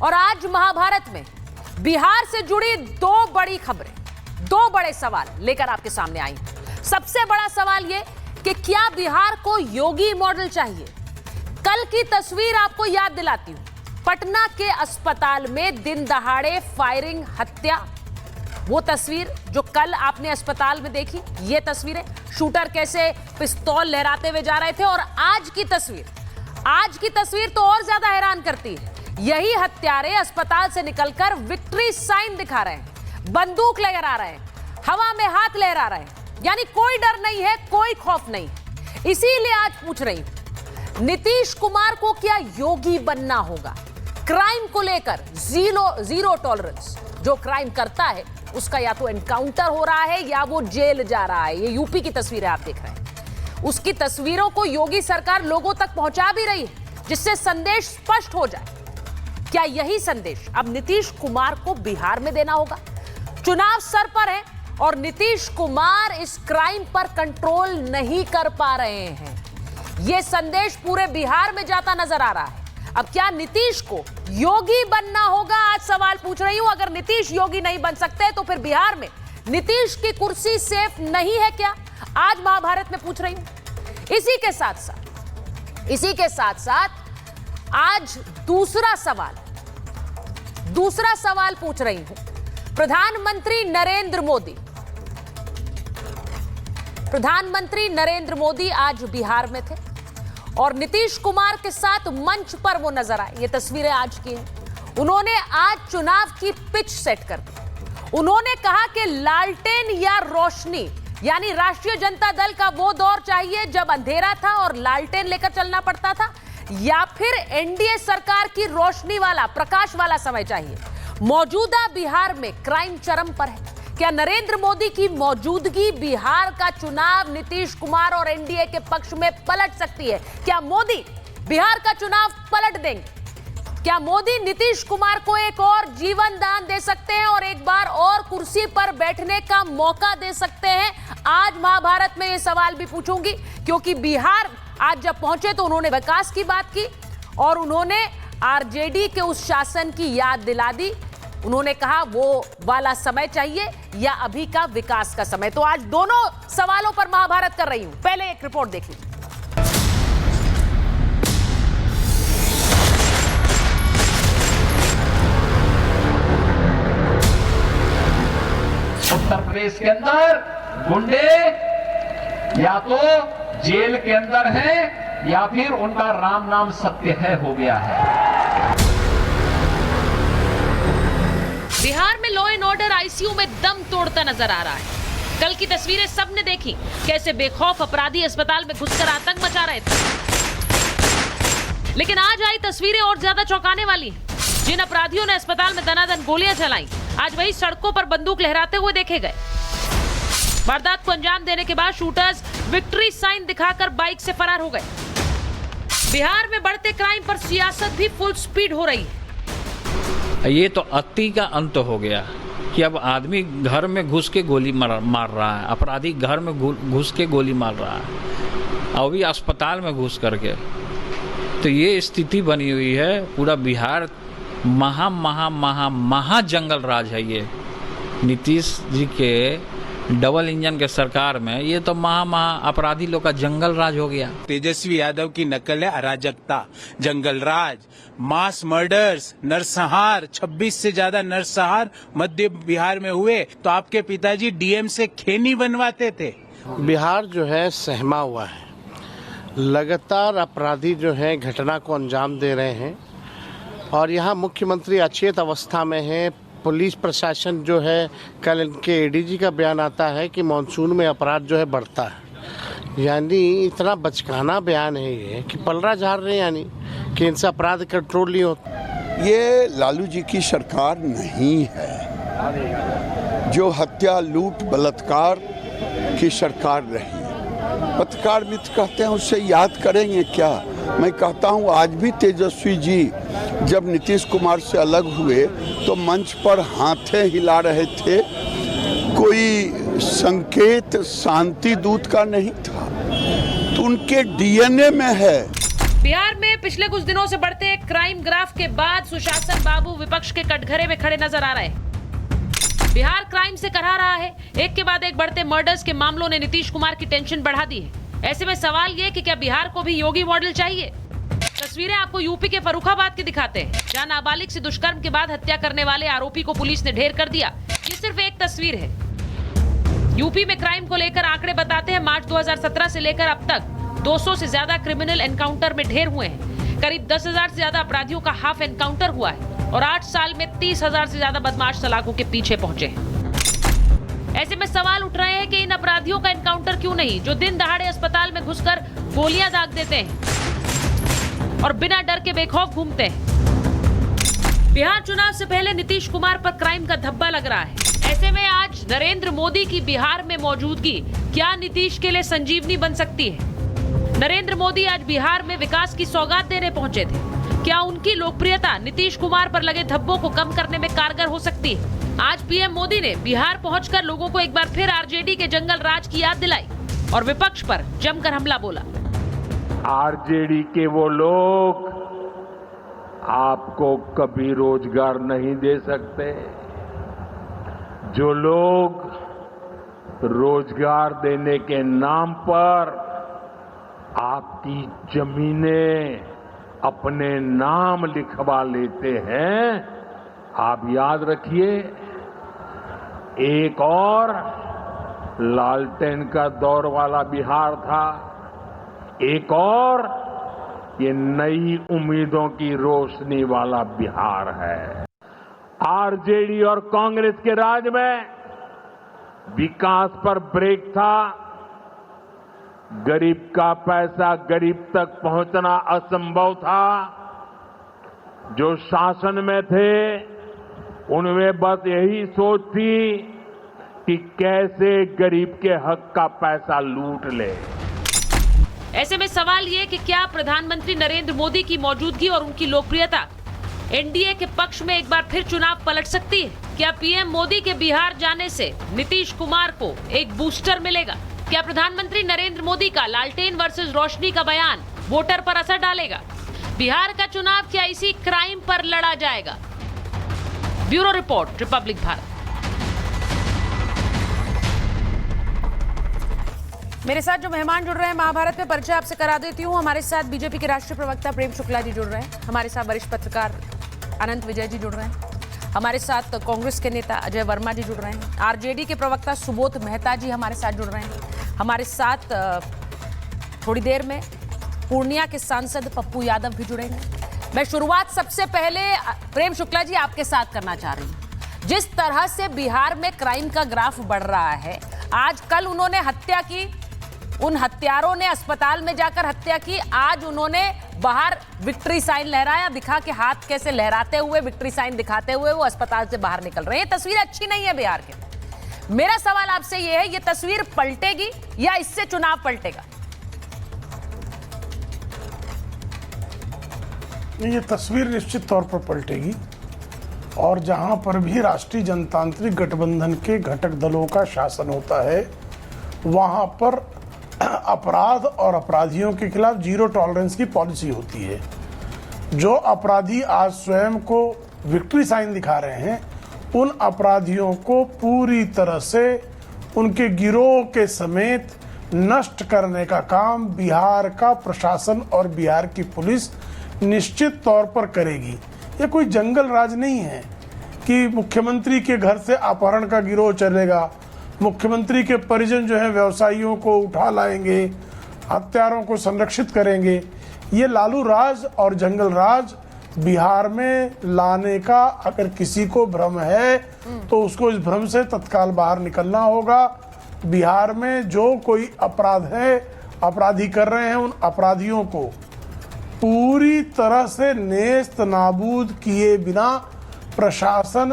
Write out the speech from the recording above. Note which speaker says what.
Speaker 1: और आज महाभारत में बिहार से जुड़ी दो बड़ी खबरें, दो बड़े सवाल लेकर आपके सामने आई। सबसे बड़ा सवाल यह कि क्या बिहार को योगी मॉडल चाहिए? कल की तस्वीर आपको याद दिलाती हूं। पटना के अस्पताल में दिन दहाड़े फायरिंग, हत्या। वो तस्वीर जो कल आपने अस्पताल में देखी, ये तस्वीरें शूटर कैसे पिस्तौल लहराते हुए जा रहे थे। और आज की तस्वीर तो और ज्यादा हैरान करती है। यही हत्यारे अस्पताल से निकलकर विक्ट्री साइन दिखा रहे हैं, बंदूक लहरा रहे हैं, हवा में हाथ लहरा रहे हैं, यानी कोई डर नहीं है, कोई खौफ नहीं। इसीलिए आज पूछ रही हूं, नीतीश कुमार को क्या योगी बनना होगा? क्राइम को लेकर जीरो टॉलरेंस। जो क्राइम करता है उसका या तो एनकाउंटर हो रहा है या वो जेल जा रहा है। ये यूपी की तस्वीरें आप देख रहे हैं। उसकी तस्वीरों को योगी सरकार लोगों तक पहुंचा भी रही है, जिससे संदेश स्पष्ट हो जाए। क्या यही संदेश अब नीतीश कुमार को बिहार में देना होगा? चुनाव सर पर है और नीतीश कुमार इस क्राइम पर कंट्रोल नहीं कर पा रहे हैं। यह संदेश पूरे बिहार में जाता नजर आ रहा है। अब क्या नीतीश को योगी बनना होगा? आज सवाल पूछ रही हूं। अगर नीतीश योगी नहीं बन सकते तो फिर बिहार में नीतीश की कुर्सी सेफ नहीं है क्या? आज महाभारत में पूछ रही हूं। इसी के साथ साथ आज दूसरा सवाल पूछ रही हूं। प्रधानमंत्री नरेंद्र मोदी आज बिहार में थे और नीतीश कुमार के साथ मंच पर वो नजर आए। ये तस्वीरें आज की हैं। उन्होंने आज चुनाव की पिच सेट कर दी। उन्होंने कहा कि लालटेन या रोशनी, यानी राष्ट्रीय जनता दल का वो दौर चाहिए जब अंधेरा था और लालटेन लेकर चलना पड़ता था, या फिर एनडीए सरकार की रोशनी वाला, प्रकाश वाला समय चाहिए। मौजूदा बिहार में क्राइम चरम पर है। क्या नरेंद्र मोदी की मौजूदगी बिहार का चुनाव नीतीश कुमार और एनडीए के पक्ष में पलट सकती है? क्या मोदी बिहार का चुनाव पलट देंगे? क्या मोदी नीतीश कुमार को एक और जीवन दान दे सकते हैं और एक बार और कुर्सी पर बैठने का मौका दे सकते हैं? आज महाभारत में यह सवाल भी पूछूंगी, क्योंकि बिहार आज जब पहुंचे तो उन्होंने विकास की बात की और उन्होंने आरजेडी के उस शासन की याद दिला दी। उन्होंने कहा वो वाला समय चाहिए या अभी का विकास का समय। तो आज दोनों सवालों पर महाभारत कर रही हूं। पहले एक रिपोर्ट देख लीजिए।
Speaker 2: उत्तर प्रदेश के अंदर गुंडे या तो जेल के अंदर हैं या फिर उनका राम नाम सत्य है हो गया है।
Speaker 1: बिहार में लॉ एंड ऑर्डर आईसीयू में दम तोड़ता नजर आ रहा है। कल की तस्वीरें सबने देखी, कैसे बेखौफ अपराधी अस्पताल में घुसकर आतंक मचा रहे थे। लेकिन आज आई तस्वीरें और ज्यादा चौंकाने वाली हैं। जिन अपराधियों ने अस्पताल में दनादन गोलियां चलाई, आज वही सड़कों पर बंदूक लहराते हुए देखे गए। वारदात को अंजाम देने के बाद शूटर्स विक्ट्री साइन दिखाकर बाइक से फरार हो गए। बिहार में बढ़ते क्राइम पर सियासत भी फुल स्पीड हो रही है।
Speaker 3: ये तो अति का अंत हो गया कि अब आदमी घर में घुस के गोली मार रहा है, अपराधी घर में घुस के गोली मार रहा है और भी अस्पताल में घुस करके। तो ये स्थिति बनी हुई है। पूरा बिहार महा जंगल राज है। ये नीतीश जी के डबल इंजन के सरकार में ये तो महा अपराधी लोग का जंगल राज हो गया।
Speaker 4: तेजस्वी यादव की नकल है अराजकता, जंगल राज, मास मर्डर्स, नरसंहार। 26 से ज्यादा नरसंहार मध्य बिहार में हुए तो आपके पिताजी डीएम से खेनी बनवाते थे।
Speaker 5: बिहार जो है सहमा हुआ है। लगातार अपराधी जो है घटना को अंजाम दे रहे हैं और यहाँ मुख्यमंत्री अचेत अवस्था में है। पुलिस प्रशासन जो है, कल इनके एडीजी का बयान आता है कि मानसून में अपराध जो है बढ़ता है। यानी इतना बचकाना बयान है ये कि पलड़ा झाड़ रहे हैं, यानी कि इनसे अपराध कंट्रोल नहीं होता।
Speaker 6: ये लालू जी की सरकार नहीं है जो हत्या, लूट, बलात्कार की सरकार रही। पत्रकार मित्र कहते हैं उससे याद करेंगे क्या? मैं कहता हूँ आज भी तेजस्वी जी जब नीतीश कुमार से अलग हुए तो मंच पर हाथें हिला रहे थे। कोई संकेत शांति दूत का नहीं था। तो उनके डीएनए में है
Speaker 1: बिहार में पिछले कुछ दिनों से बढ़ते क्राइम ग्राफ के बाद सुशासन बाबू विपक्ष के कटघरे में खड़े नजर आ रहे हैं। बिहार क्राइम से करहा रहा है। एक के बाद एक बढ़ते मर्डर्स के मामलों ने नीतीश कुमार की टेंशन बढ़ा दी है। ऐसे में सवाल ये कि क्या बिहार को भी योगी मॉडल चाहिए? तस्वीरें आपको यूपी के फर्रुखाबाद की दिखाते हैं, जहां नाबालिग से दुष्कर्म के बाद हत्या करने वाले आरोपी को पुलिस ने ढेर कर दिया। ये सिर्फ एक तस्वीर है। यूपी में क्राइम को लेकर आंकड़े बताते हैं, मार्च 2017 से लेकर अब तक 200 से ज्यादा क्रिमिनल एनकाउंटर में ढेर हुए हैं। करीब 10,000 से ज्यादा अपराधियों का हाफ एनकाउंटर हुआ है और 8 साल में 30,000 से ज्यादा बदमाश सलाखों के पीछे पहुंचे हैं। ऐसे में सवाल उठ रहे हैं कि इन अपराधियों का एनकाउंटर क्यों नहीं, जो दिन दहाड़े अस्पताल में घुसकर गोलियां दाग देते हैं और बिना डर के बेखौफ घूमते हैं। बिहार चुनाव से पहले नीतीश कुमार पर क्राइम का धब्बा लग रहा है। ऐसे में आज नरेंद्र मोदी की बिहार में मौजूदगी क्या नीतीश के लिए संजीवनी बन सकती है? नरेंद्र मोदी आज बिहार में विकास की सौगात देने पहुंचे थे। क्या उनकी लोकप्रियता नीतीश कुमार पर लगे धब्बों को कम करने में कारगर हो सकती है? आज पीएम मोदी ने बिहार पहुंचकर लोगों को एक बार फिर आरजेडी के जंगल राज की याद दिलाई और विपक्ष पर जमकर हमला बोला।
Speaker 7: आरजेडी के वो लोग आपको कभी रोजगार नहीं दे सकते। जो लोग रोजगार देने के नाम पर आपकी जमीनें अपने नाम लिखवा लेते हैं, आप याद रखिए, एक और लालटेन का दौर वाला बिहार था, एक और ये नई उम्मीदों की रोशनी वाला बिहार है। आरजेडी और कांग्रेस के राज में विकास पर ब्रेक था। गरीब का पैसा गरीब तक पहुंचना असंभव था। जो शासन में थे उनमें बस यही सोच थी कि कैसे गरीब के हक का पैसा लूट ले।
Speaker 1: ऐसे में सवाल ये कि क्या प्रधानमंत्री नरेंद्र मोदी की मौजूदगी और उनकी लोकप्रियता एनडीए के पक्ष में एक बार फिर चुनाव पलट सकती है? क्या पीएम मोदी के बिहार जाने से नीतीश कुमार को एक बूस्टर मिलेगा? क्या प्रधानमंत्री नरेंद्र मोदी का लालटेन वर्सेस रोशनी का बयान वोटर पर असर डालेगा? बिहार का चुनाव क्या इसी क्राइम पर लड़ा जाएगा? Bureau report, Republic Bharat. मेरे साथ जो मेहमान जुड़ रहे हैं महाभारत में परिचय आपसे करा देती हूँ। हमारे साथ बीजेपी के राष्ट्रीय प्रवक्ता प्रेम शुक्ला जी जुड़ रहे हैं। हमारे साथ वरिष्ठ पत्रकार अनंत विजय जी जुड़ रहे हैं। हमारे साथ कांग्रेस के नेता अजय वर्मा जी जुड़ रहे हैं। आरजेडी के प्रवक्ता सुबोध मेहता जी हमारे साथ जुड़ रहे हैं। हमारे साथ थोड़ी देर में पूर्णिया के सांसद पप्पू यादव भी जुड़ेंगे। मैं शुरुआत सबसे पहले प्रेम शुक्ला जी आपके साथ करना चाह रही हूँ। जिस तरह से बिहार में क्राइम का ग्राफ बढ़ रहा है, आज कल उन्होंने हत्या की, उन हत्यारों ने अस्पताल में जाकर हत्या की, आज उन्होंने बाहर विक्ट्री साइन लहराया, दिखा के हाथ कैसे लहराते हुए विक्ट्री साइन दिखाते हुए वो अस्पताल से बाहर निकल रहे हैं। ये तस्वीर अच्छी नहीं है बिहार के। मेरा सवाल आपसे ये है, ये तस्वीर पलटेगी या इससे चुनाव पलटेगा?
Speaker 8: ये तस्वीर निश्चित तौर पर पलटेगी और जहां पर भी राष्ट्रीय जनतांत्रिक गठबंधन के घटक दलों का शासन होता है, वहां पर अपराध और अपराधियों के खिलाफ जीरो टॉलरेंस की पॉलिसी होती है। जो अपराधी आज स्वयं को विक्ट्री साइन दिखा रहे हैं, उन अपराधियों को पूरी तरह से उनके गिरोह के समेत नष्ट करने का काम बिहार का प्रशासन और बिहार की पुलिस निश्चित तौर पर करेगी। ये कोई जंगल राज नहीं है कि मुख्यमंत्री के घर से अपहरण का गिरोह चलेगा, मुख्यमंत्री के परिजन जो है व्यवसायियों को उठा लाएंगे, हत्यारों को संरक्षित करेंगे। ये लालू राज और जंगल राज बिहार में लाने का अगर किसी को भ्रम है तो उसको इस भ्रम से तत्काल बाहर निकलना होगा। बिहार में जो कोई अपराध है, अपराधी कर रहे हैं, उन अपराधियों को पूरी तरह से नेस्त नाबूद किए बिना प्रशासन